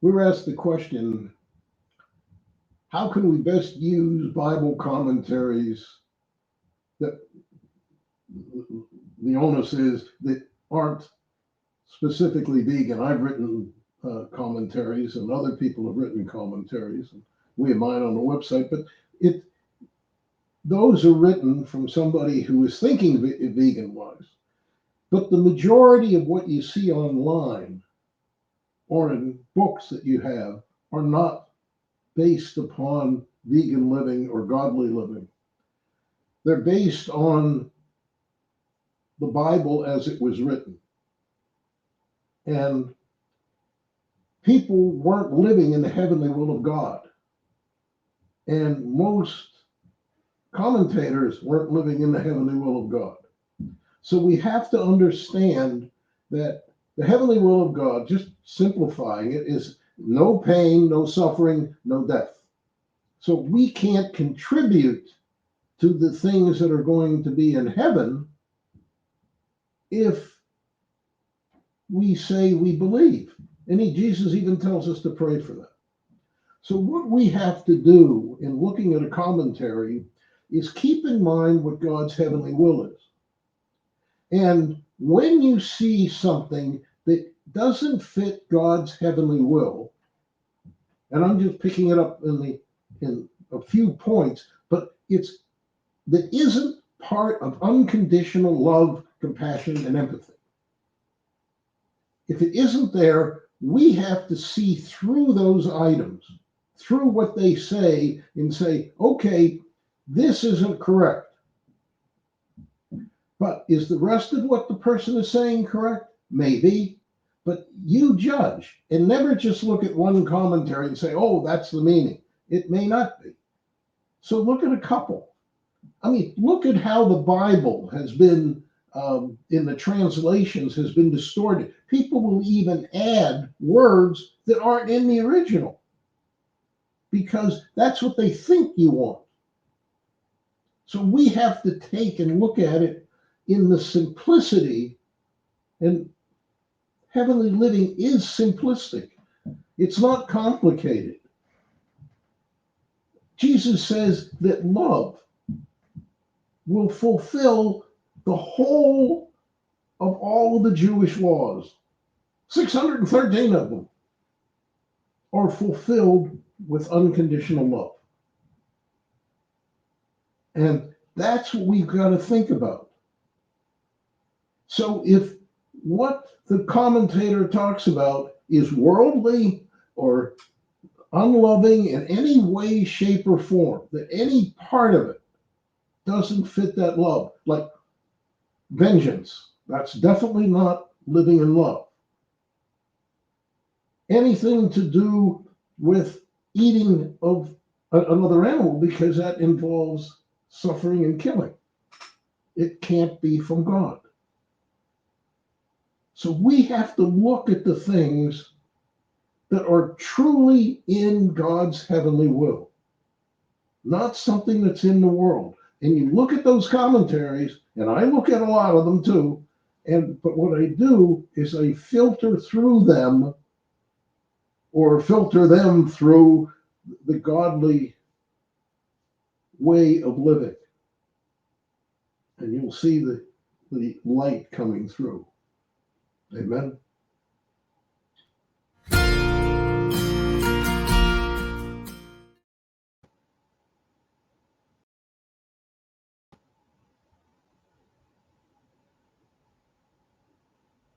We were asked the question, how can we best use Bible commentaries that the onus is that aren't specifically vegan? I've written commentaries, and other people have written commentaries, and we have mine on the website, but those are written from somebody who is thinking vegan-wise. But the majority of what you see online or in books that you have are not based upon vegan living or godly living. They're based on the Bible as it was written. And people weren't living in the heavenly will of God. And most commentators weren't living in the heavenly will of God. So we have to understand that the heavenly will of God, just simplifying it, is no pain, no suffering, no death. So we can't contribute to the things that are going to be in heaven if we say we believe. And Jesus even tells us to pray for that. So what we have to do in looking at a commentary is keep in mind what God's heavenly will is. And when you see something that doesn't fit God's heavenly will, and I'm just picking it up in a few points, but that isn't part of unconditional love, compassion, and empathy. If it isn't there, we have to see through those items, through what they say, and say, okay, this isn't correct. But is the rest of what the person is saying correct? Maybe. But you judge and never just look at one commentary and say, oh, that's the meaning. It may not be. So look at a couple. I mean, look at how the Bible has been, in the translations, has been distorted. People will even add words that aren't in the original because that's what they think you want. So we have to take and look at it in the simplicity, and heavenly living is simplistic. It's not complicated. Jesus says that love will fulfill the whole of all of the Jewish laws. 613 of them are fulfilled with unconditional love. And that's what we've got to think about. So if what the commentator talks about is worldly or unloving in any way, shape, or form, that any part of it doesn't fit that love, like vengeance, that's definitely not living in love. Anything to do with eating of another animal, because that involves suffering and killing, it can't be from God. So we have to look at the things that are truly in God's heavenly will, not something that's in the world. And you look at those commentaries, and I look at a lot of them too, but what I do is I filter through them, or filter them through the godly way of living. And you'll see the light coming through. Amen.